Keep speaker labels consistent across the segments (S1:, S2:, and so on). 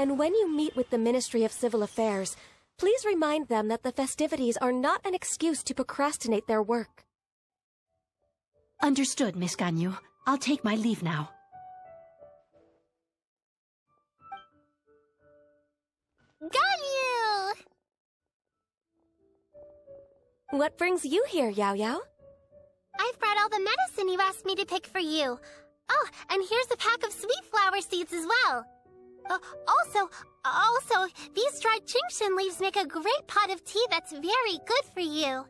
S1: And when you meet with the Ministry of Civil Affairs, please remind them that the festivities are not an excuse to procrastinate their work.
S2: Understood, Miss Ganyu. I'll take my leave now.
S3: Ganyu!
S1: What brings you here, Yaoyao?
S3: I've brought all the medicine you asked me to pick for you. Oh, and here's a pack of sweet flower seeds as well. Also, these dried chingshin leaves make a great pot of tea that's very good for you.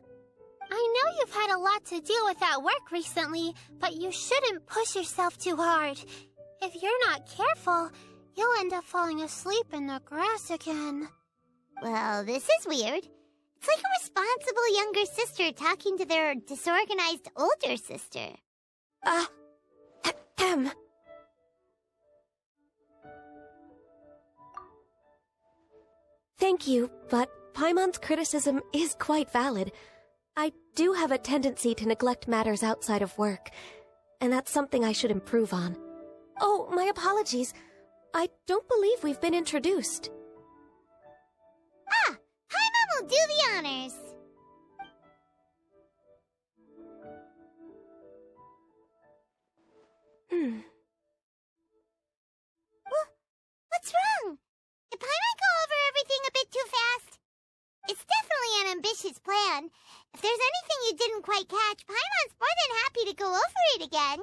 S3: I know you've had a lot to deal with at work recently, but you shouldn't push yourself too hard. If you're not careful, you'll end up falling asleep in the grass again.
S4: Well, this is weird. It's like a responsible younger sister talking to their disorganized older sister.
S1: Thank you, but Paimon's criticism is quite valid. I do have a tendency to neglect matters outside of work, and that's something I should improve on. Oh, my apologies. I don't believe we've been introduced.
S4: Ah! Paimon will do the honors! What's wrong? Did Paimon go over everything a bit too fast? It's definitely an ambitious plan. If there's anything you didn't quite catch, Paimon's more than happy to go over it again.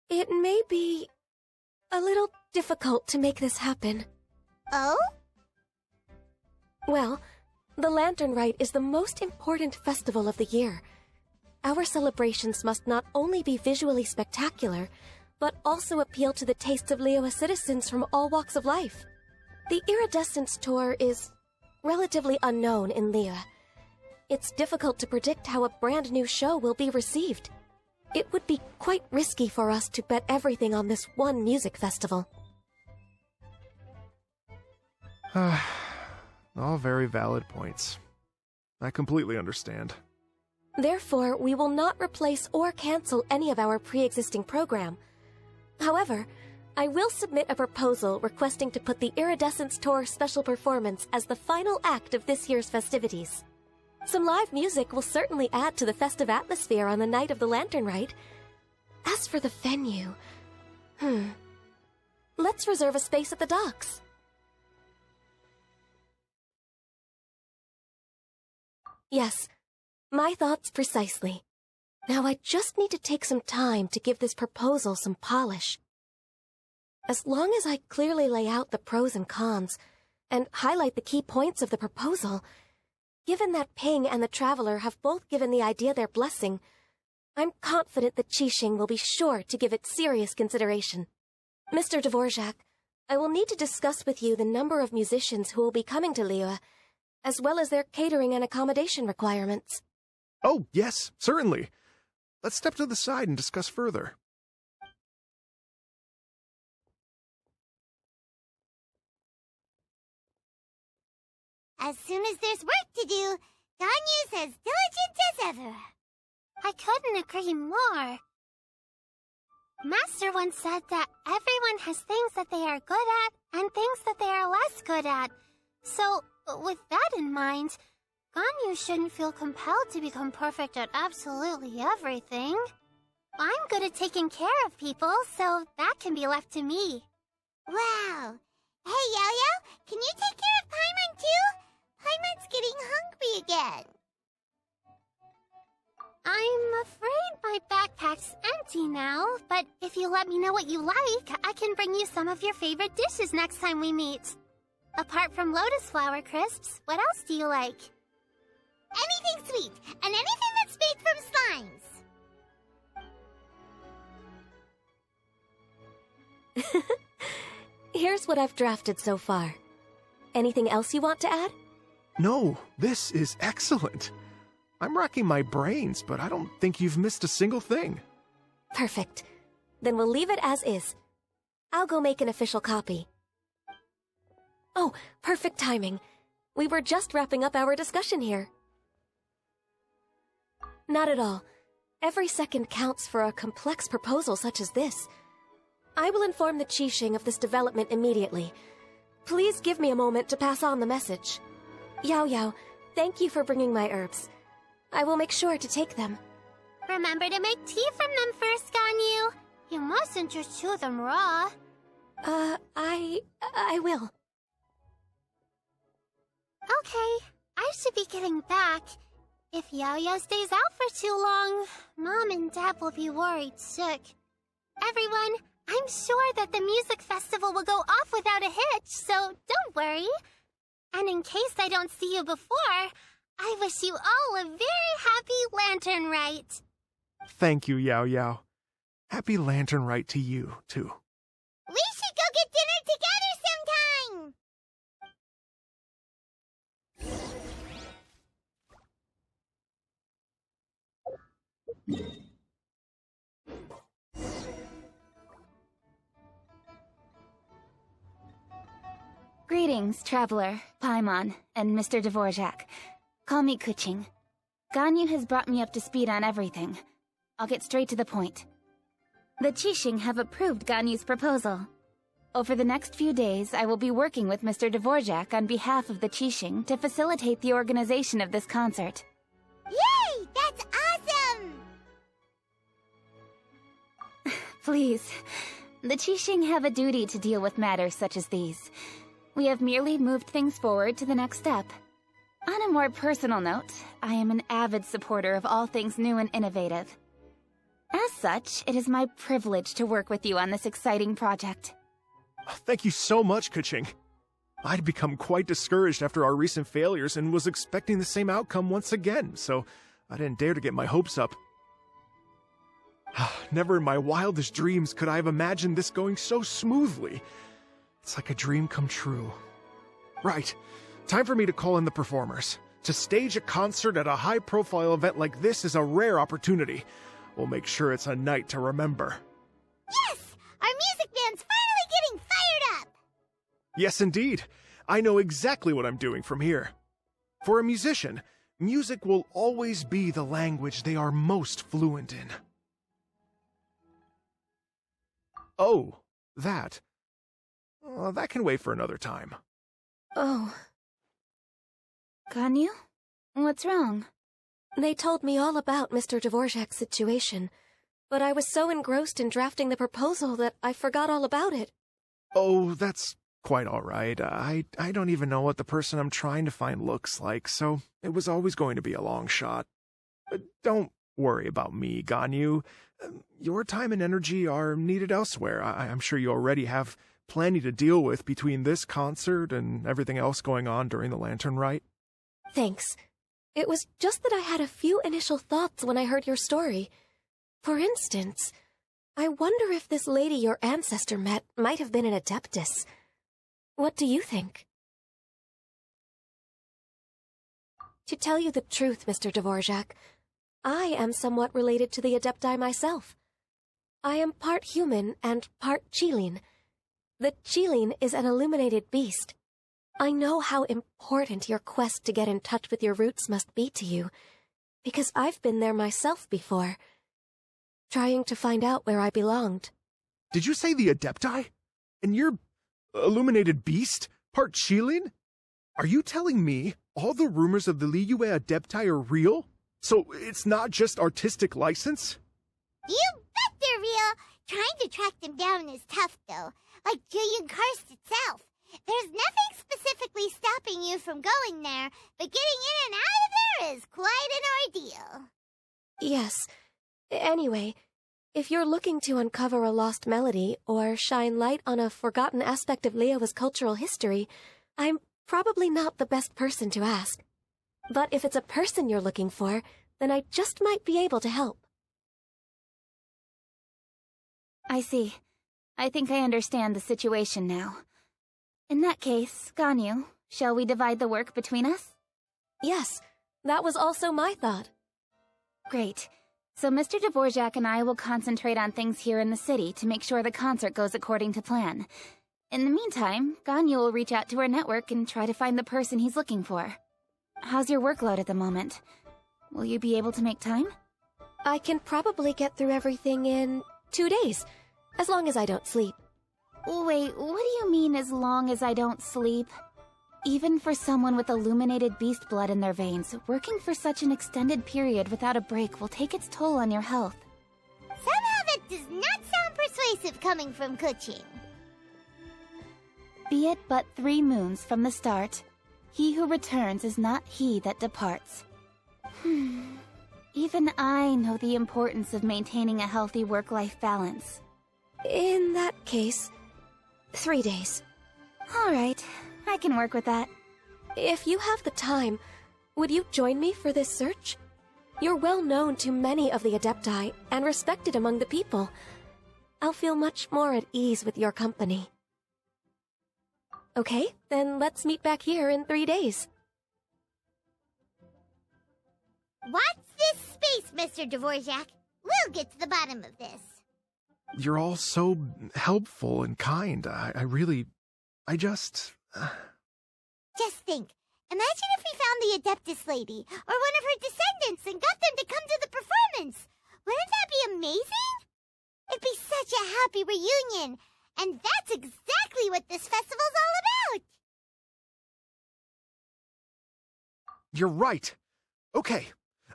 S1: It may be a little difficult to make this happen.
S4: Oh?
S1: Well, the Lantern Rite is the most important festival of the year. Our celebrations must not only be visually spectacular, but also appeal to the tastes of Liyue citizens from all walks of life. The Iridescence Tour is relatively unknown in Liyue. It's difficult to predict how a brand new show will be received. It would be quite risky for us to bet everything on this one music festival.
S5: All very valid points. I completely understand.
S1: Therefore, we will not replace or cancel any of our pre-existing program. However, I will submit a proposal requesting to put the Iridescence Tour special performance as the final act of this year's festivities. Some live music will certainly add to the festive atmosphere on the night of the Lantern Rite. As for the venue... Let's reserve a space at the docks. Yes, my thoughts precisely. Now I just need to take some time to give this proposal some polish. As long as I clearly lay out the pros and cons, and highlight the key points of the proposal, given that Ping and the Traveler have both given the idea their blessing, I'm confident that Qixing will be sure to give it serious consideration. Mr. Dvorak, I will need to discuss with you the number of musicians who will be coming to Liyue, as well as their catering and accommodation requirements.
S5: Oh, yes, certainly. Let's step to the side and discuss further.
S4: As soon as there's work to do, Ganyu's as diligent as ever.
S3: I couldn't agree more. Master once said that everyone has things that they are good at and things that they are less good at. So, with that in mind, Ganyu shouldn't feel compelled to become perfect at absolutely everything. I'm good at taking care of people, so that can be left to me.
S4: Wow. Hey, Yaoyao, can you take care of Paimon too? Paimon's getting hungry again.
S3: I'm afraid my backpack's empty now, but if you let me know what you like, I can bring you some of your favorite dishes next time we meet. Apart from lotus flower crisps, what else do you like?
S4: Anything sweet, and anything that's made from slimes.
S1: Here's what I've drafted so far. Anything else you want to add?
S5: No, this is excellent. I'm racking my brains, but I don't think you've missed a single thing.
S1: Perfect. Then we'll leave it as is. I'll go make an official copy. Oh, perfect timing. We were just wrapping up our discussion here. Not at all. Every second counts for a complex proposal such as this. I will inform the Qixing of this development immediately. Please give me a moment to pass on the message. Yaoyao, thank you for bringing my herbs. I will make sure to take them.
S3: Remember to make tea from them first, Ganyu. You mustn't just chew them raw.
S1: I will.
S3: Okay, I should be getting back. If Yaoyao stays out for too long, Mom and Dad will be worried sick. Everyone, I'm sure that the music festival will go off without a hitch, so don't worry. And in case I don't see you before, I wish you all a very happy Lantern Rite.
S5: Thank you, Yaoyao. Happy Lantern Rite to you, too.
S4: We should go get dinner together sometime!
S6: Greetings, traveler, Paimon, and Mr. Dvorak. Call me Kuching. Ganyu has brought me up to speed on everything. I'll get straight to the point. The Qixing have approved Ganyu's proposal. Over the next few days, I will be working with Mr. Dvorak on behalf of the Qixing to facilitate the organization of this concert.
S4: Yay! That's awesome!
S6: Please. The Qixing have a duty to deal with matters such as these. We have merely moved things forward to the next step. On a more personal note, I am an avid supporter of all things new and innovative. As such, it is my privilege to work with you on this exciting project.
S5: Thank you so much, Kuching. I'd become quite discouraged after our recent failures and was expecting the same outcome once again, so I didn't dare to get my hopes up. Never in my wildest dreams could I have imagined this going so smoothly. It's like a dream come true. Right, time for me to call in the performers. To stage a concert at a high-profile event like this is a rare opportunity. We'll make sure it's a night to remember.
S4: Yes! Our music band's finally getting fired up!
S5: Yes, indeed. I know exactly what I'm doing from here. For a musician, music will always be the language they are most fluent in. Oh, that. That can wait for another time.
S1: Oh.
S6: Ganyu? What's wrong?
S1: They told me all about Mr. Dvorak's situation, but I was so engrossed in drafting the proposal that I forgot all about it.
S5: Oh, that's quite all right. I don't even know what the person I'm trying to find looks like, so it was always going to be a long shot. Don't worry about me, Ganyu. Your time and energy are needed elsewhere. I'm sure you already have plenty to deal with between this concert and everything else going on during the Lantern Rite.
S1: Thanks. It was just that I had a few initial thoughts when I heard your story. For instance, I wonder if this lady your ancestor met might have been an Adeptus. What do you think? To tell you the truth, Mr. Dvorak, I am somewhat related to the Adepti myself. I am part human and part Qilin. The Qilin is an illuminated beast. I know how important your quest to get in touch with your roots must be to you, because I've been there myself before, trying to find out where I belonged.
S5: Did you say the Adepti? And you're illuminated beast? Part Qilin? Are you telling me all the rumors of the Liyue Adepti are real? So it's not just artistic license?
S4: You bet they're real! Trying to track them down is tough, though. Like Julian Karst itself. There's nothing specifically stopping you from going there, but getting in and out of there is quite an ordeal.
S1: Yes. Anyway, if you're looking to uncover a lost melody or shine light on a forgotten aspect of Liyue's cultural history, I'm probably not the best person to ask. But if it's a person you're looking for, then I just might be able to help.
S6: I see. I think I understand the situation now. In that case, Ganyu, shall we divide the work between us?
S1: Yes, that was also my thought.
S6: Great. So Mr. Dvorak and I will concentrate on things here in the city to make sure the concert goes according to plan. In the meantime, Ganyu will reach out to our network and try to find the person he's looking for. How's your workload at the moment? Will you be able to make time?
S1: I can probably get through everything in 2 days. As long as I don't sleep.
S6: Wait, what do you mean as long as I don't sleep? Even for someone with illuminated beast blood in their veins, working for such an extended period without a break will take its toll on your health.
S4: Somehow that does not sound persuasive coming from Kuching.
S6: Be it but 3 moons from the start, he who returns is not he that departs. Even I know the importance of maintaining a healthy work-life balance.
S1: In that case, 3 days.
S6: Alright, I can work with that.
S1: If you have the time, would you join me for this search? You're well known to many of the Adepti and respected among the people. I'll feel much more at ease with your company. Okay, then let's meet back here in 3 days.
S4: Watch this space, Mr. Dvorak. We'll get to the bottom of this.
S5: You're all so helpful and kind.
S4: Just think. Imagine if we found the Adeptus lady, or one of her descendants, and got them to come to the performance. Wouldn't that be amazing? It'd be such a happy reunion. And that's exactly what this festival's all about.
S5: You're right. Okay,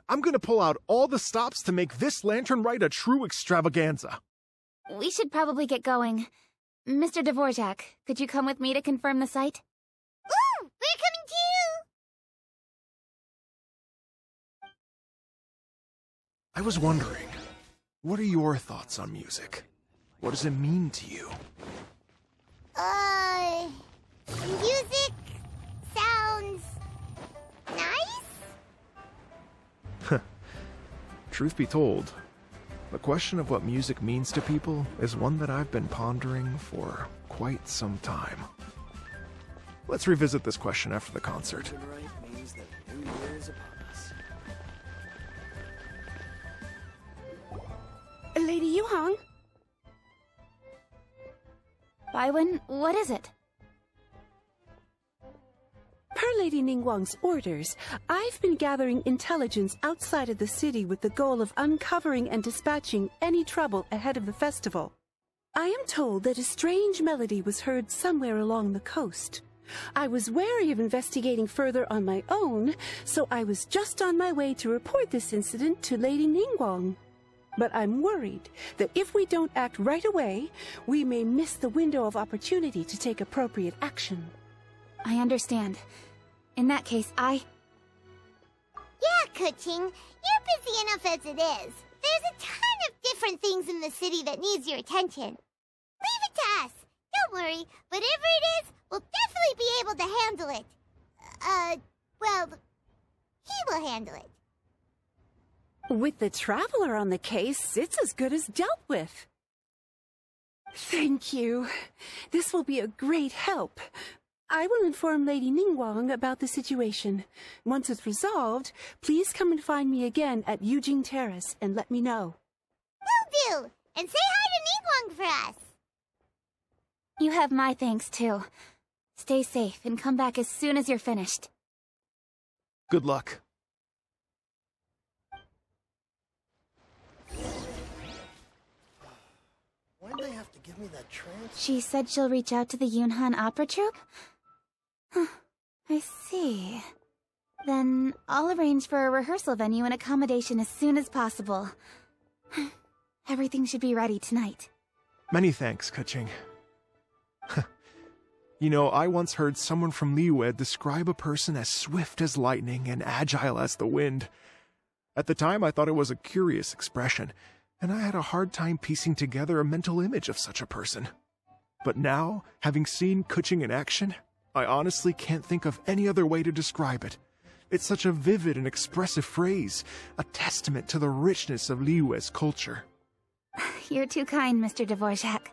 S5: I'm gonna pull out all the stops to make this Lantern Rite a true extravaganza.
S6: We should probably get going. Mr. Dvorak, could you come with me to confirm the site?
S4: Ooh, we're coming too!
S5: I was wondering, what are your thoughts on music? What does it mean to you?
S4: Music sounds nice?
S5: Truth be told, the question of what music means to people is one that I've been pondering for quite some time. Let's revisit this question after the concert.
S2: Lady Yuhang?
S6: Baiwen, what is it?
S7: Per Lady Ningguang's orders, I've been gathering intelligence outside of the city with the goal of uncovering and dispatching any trouble ahead of the festival. I am told that a strange melody was heard somewhere along the coast. I was wary of investigating further on my own, so I was just on my way to report this incident to Lady Ningguang. But I'm worried that if we don't act right away, we may miss the window of opportunity to take appropriate action.
S6: I understand. In that case,
S4: Yeah, Kuching, you're busy enough as it is. There's a ton of different things in the city that needs your attention. Leave it to us. Don't worry, whatever it is, we'll definitely be able to handle it. Well, he will handle it.
S7: With the Traveler on the case, it's as good as dealt with. Thank you. This will be a great help. I will inform Lady Ningguang about the situation. Once it's resolved, please come and find me again at Yujing Terrace and let me know.
S4: Will do! And say hi to Ningguang for us!
S6: you have my thanks too. Stay safe and come back as soon as you're finished.
S5: Good luck.
S8: Why'd they have to give me that trance?
S6: She said she'll reach out to the Yunhan Opera Troupe? I see. Then I'll arrange for a rehearsal venue and accommodation as soon as possible. Everything should be ready tonight.
S5: Many thanks, Kuching. You know, I once heard someone from Liyue describe a person as swift as lightning and agile as the wind. At the time, I thought it was a curious expression, and I had a hard time piecing together a mental image of such a person. But now, having seen Kuching in action, I honestly can't think of any other way to describe it. It's such a vivid and expressive phrase, a testament to the richness of Liyue's culture.
S6: You're too kind, Mr. Dvorak.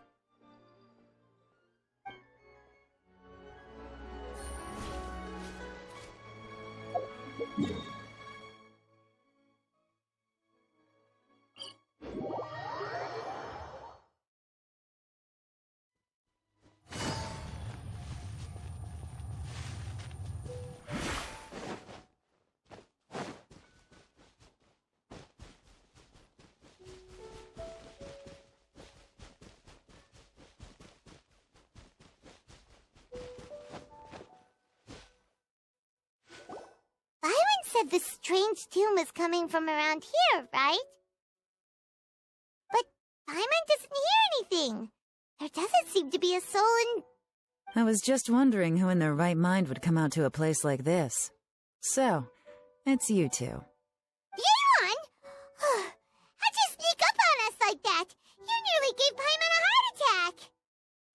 S4: said this strange tune was coming from around here, right? But Paimon doesn't hear anything. There doesn't seem to be a soul in...
S9: I was just wondering who in their right mind would come out to a place like this. So, it's you two.
S4: Yeon! How'd you sneak up on us like that? You nearly gave Paimon a heart attack!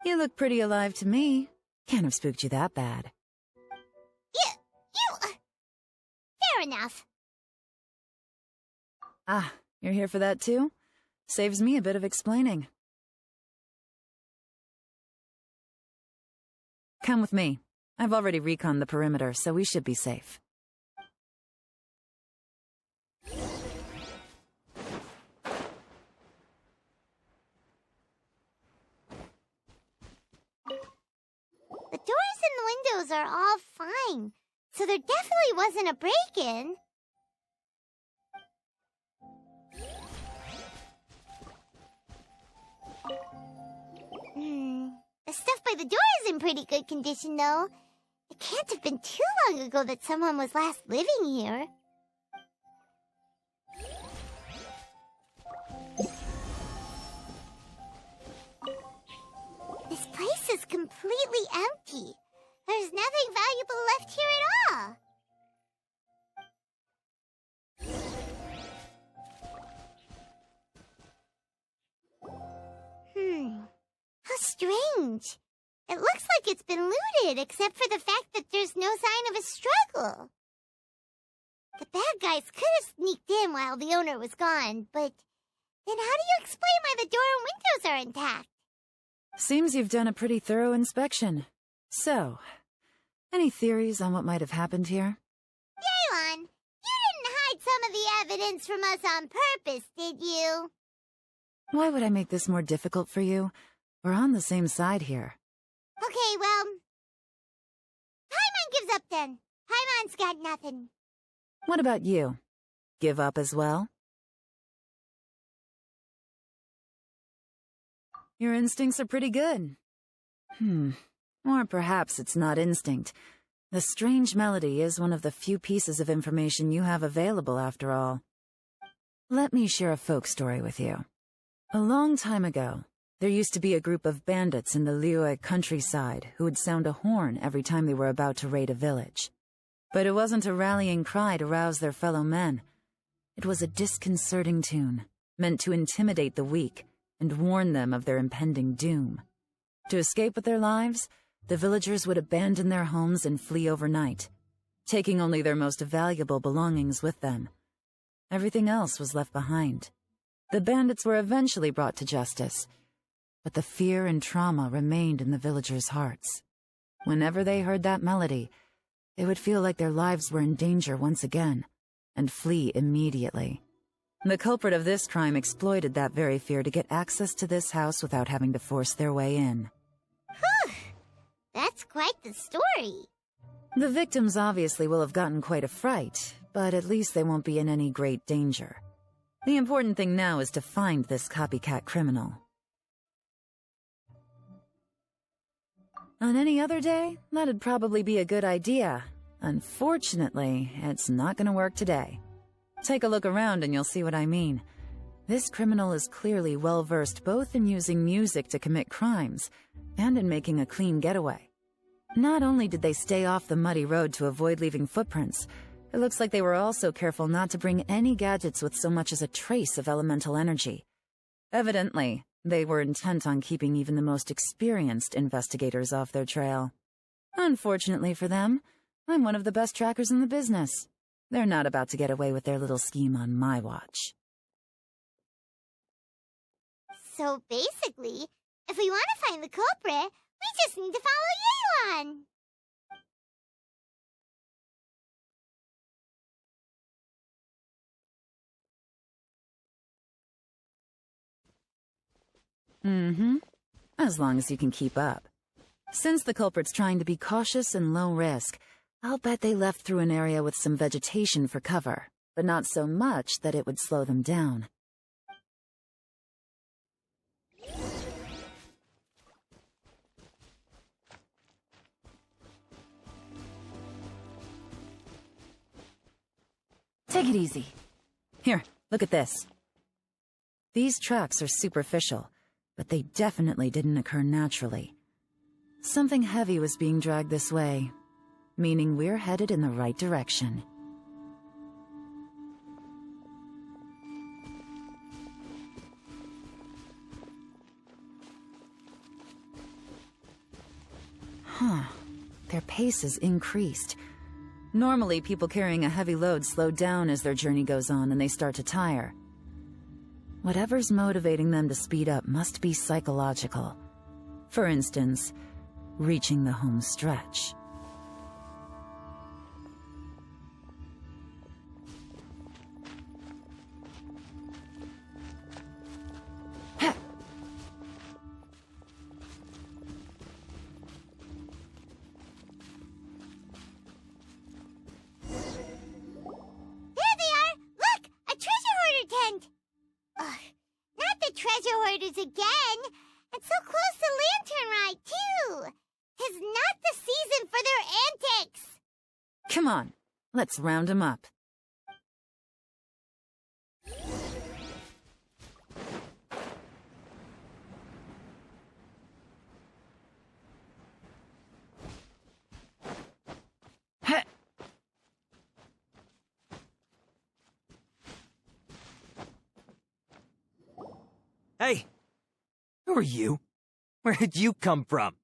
S9: You look pretty alive to me. Can't have spooked you that bad.
S4: Fair enough.
S9: Ah, you're here for that too? Saves me a bit of explaining. Come with me. I've already reconned the perimeter, so we should be safe.
S4: The doors and the windows are all fine, so there definitely wasn't a break-in. The stuff by the door is in pretty good condition, though. It can't have been too long ago that someone was last living here. This place is completely empty. There's nothing valuable left here at all. How strange. It looks like it's been looted, except for the fact that there's no sign of a struggle. The bad guys could have sneaked in while the owner was gone, but then how do you explain why the door and windows are intact?
S9: Seems you've done a pretty thorough inspection. So, any theories on what might have happened here?
S4: Yaoyao, you didn't hide some of the evidence from us on purpose, did you?
S9: Why would I make this more difficult for you? We're on the same side here.
S4: Okay, well... Paimon gives up then. Paimon's got nothing.
S9: What about you? Give up as well? Your instincts are pretty good. Or perhaps it's not instinct. The strange melody is one of the few pieces of information you have available, after all. Let me share a folk story with you. A long time ago, there used to be a group of bandits in the Liyue countryside who would sound a horn every time they were about to raid a village. But it wasn't a rallying cry to rouse their fellow men. It was a disconcerting tune, meant to intimidate the weak and warn them of their impending doom. To escape with their lives, the villagers would abandon their homes and flee overnight, taking only their most valuable belongings with them. Everything else was left behind. The bandits were eventually brought to justice, but the fear and trauma remained in the villagers' hearts. Whenever they heard that melody, they would feel like their lives were in danger once again, and flee immediately. The culprit of this crime exploited that very fear to get access to this house without having to force their way in.
S4: That's quite the story.
S9: The victims obviously will have gotten quite a fright, but at least they won't be in any great danger. The important thing now is to find this copycat criminal. On any other day, that'd probably be a good idea. Unfortunately, it's not gonna work today. Take a look around and you'll see what I mean. This criminal is clearly well-versed both in using music to commit crimes and in making a clean getaway. Not only did they stay off the muddy road to avoid leaving footprints, it looks like they were also careful not to bring any gadgets with so much as a trace of elemental energy. Evidently, they were intent on keeping even the most experienced investigators off their trail. Unfortunately for them, I'm one of the best trackers in the business. They're not about to get away with their little scheme on my watch.
S4: So basically, if we want to find the culprit, we just need to follow Yaoyao.
S9: As long as you can keep up. Since the culprit's trying to be cautious and low risk, I'll bet they left through an area with some vegetation for cover, but not so much that it would slow them down. Take it easy. Here, look at this. These tracks are superficial, but they definitely didn't occur naturally. Something heavy was being dragged this way, meaning we're headed in the right direction. Huh. Their pace has increased. Normally, people carrying a heavy load slow down as their journey goes on and they start to tire. Whatever's motivating them to speed up must be psychological. For instance, reaching the home stretch.
S4: Again! It's so close to Lantern Rite, too! 'Tis not the season for their antics!
S9: Come on, let's round 'em up.
S10: Hey! Who are you? Where did you come from?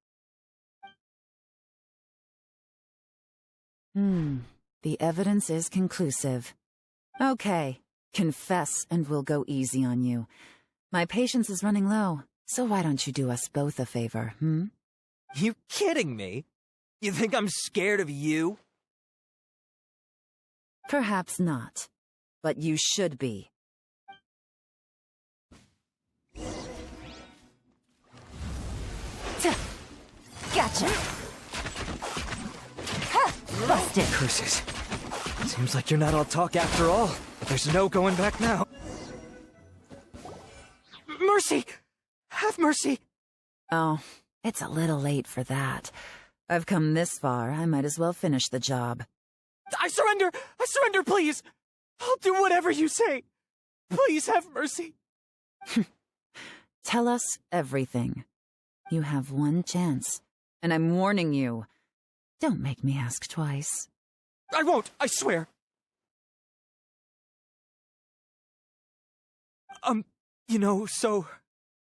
S9: The evidence is conclusive. Okay, confess and we'll go easy on you. My patience is running low, so why don't you do us both a favor,
S10: You kidding me? You think I'm scared of you?
S9: Perhaps not, but you should be. Gotcha! Ha! Busted!
S10: Curses. Seems like you're not all talk after all, but there's no going back now. Mercy! Have mercy!
S9: Oh, it's a little late for that. I've come this far, I might as well finish the job.
S10: I surrender! I surrender, please! I'll do whatever you say! Please have mercy!
S9: Tell us everything. You have one chance, and I'm warning you. Don't make me ask twice.
S10: I won't, I swear! So,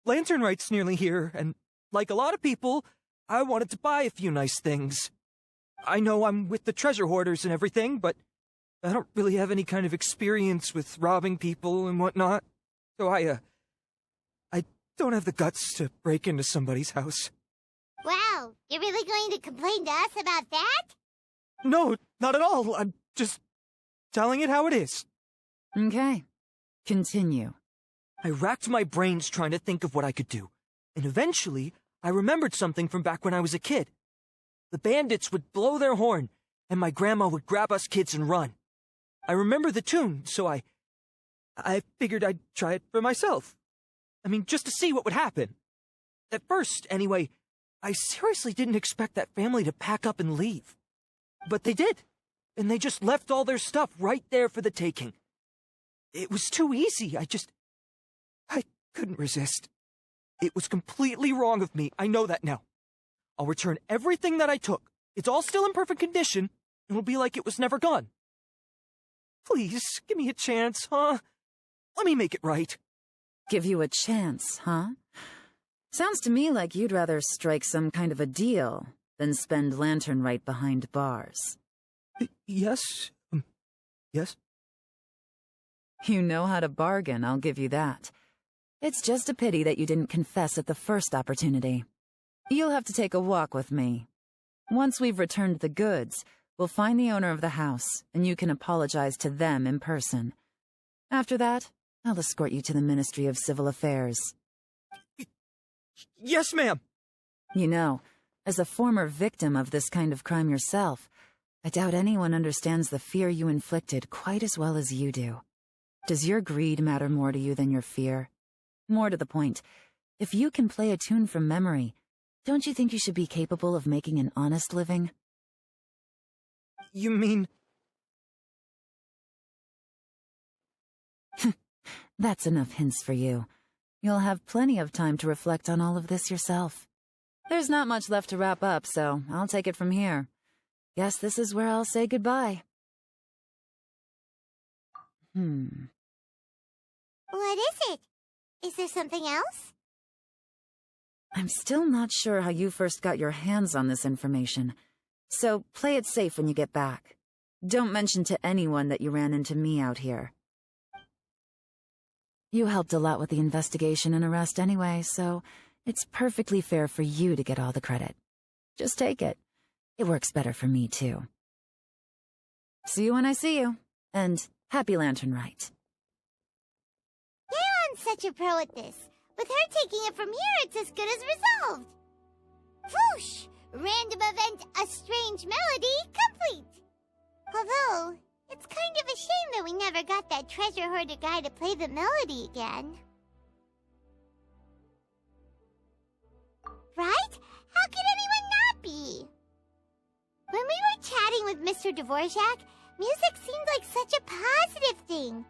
S10: Lantern Rite's nearly here, and like a lot of people, I wanted to buy a few nice things. I know I'm with the treasure hoarders and everything, but I don't really have any kind of experience with robbing people and whatnot, so I don't have the guts to break into somebody's house.
S4: Wow, you're really going to complain to us about that?
S10: No, not at all. I'm just telling it how it is.
S9: Okay, continue.
S10: I racked my brains trying to think of what I could do, and eventually I remembered something from back when I was a kid. The bandits would blow their horn, and my grandma would grab us kids and run. I remember the tune, so I figured I'd try it for myself. I mean, just to see what would happen. At first, anyway, I seriously didn't expect that family to pack up and leave. But they did, and they just left all their stuff right there for the taking. It was too easy, I couldn't resist. It was completely wrong of me, I know that now. I'll return everything that I took. It's all still in perfect condition, and it'll be like it was never gone. Please, give me a chance, huh? Let me make it right.
S9: Give you a chance, huh? Sounds to me like you'd rather strike some kind of a deal than spend Lantern Rite behind bars.
S10: Yes? Yes?
S9: You know how to bargain, I'll give you that. It's just a pity that you didn't confess at the first opportunity. You'll have to take a walk with me. Once we've returned the goods, we'll find the owner of the house, and you can apologize to them in person. After that, I'll escort you to the Ministry of Civil Affairs.
S10: Yes, ma'am!
S9: You know, as a former victim of this kind of crime yourself, I doubt anyone understands the fear you inflicted quite as well as you do. Does your greed matter more to you than your fear? More to the point, if you can play a tune from memory, don't you think you should be capable of making an honest living?
S10: You mean...
S9: That's enough hints for you. You'll have plenty of time to reflect on all of this yourself. There's not much left to wrap up, so I'll take it from here. Guess this is where I'll say goodbye.
S4: What is it? Is there something else?
S9: I'm still not sure how you first got your hands on this information, so play it safe when you get back. Don't mention to anyone that you ran into me out here. You helped a lot with the investigation and arrest anyway, so it's perfectly fair for you to get all the credit. Just take it. It works better for me, too. See you when I see you, and happy Lantern Rite.
S4: Paimon such a pro at this. With her taking it from here, it's as good as resolved. Whoosh! Random event, a strange melody, complete. Although, it's kind of a shame that we never got that treasure hoarder guy to play the melody again. Right? How could anyone not be? When we were chatting with Mr. Dvorak, music seemed like such a positive thing.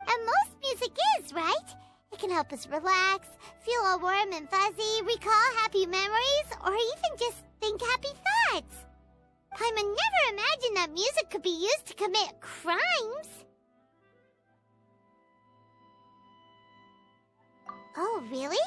S4: And most music is, right? It can help us relax, feel all warm and fuzzy, recall happy memories, or even just think happy thoughts. Paimon never imagined that music could be used to commit crimes. Oh, really?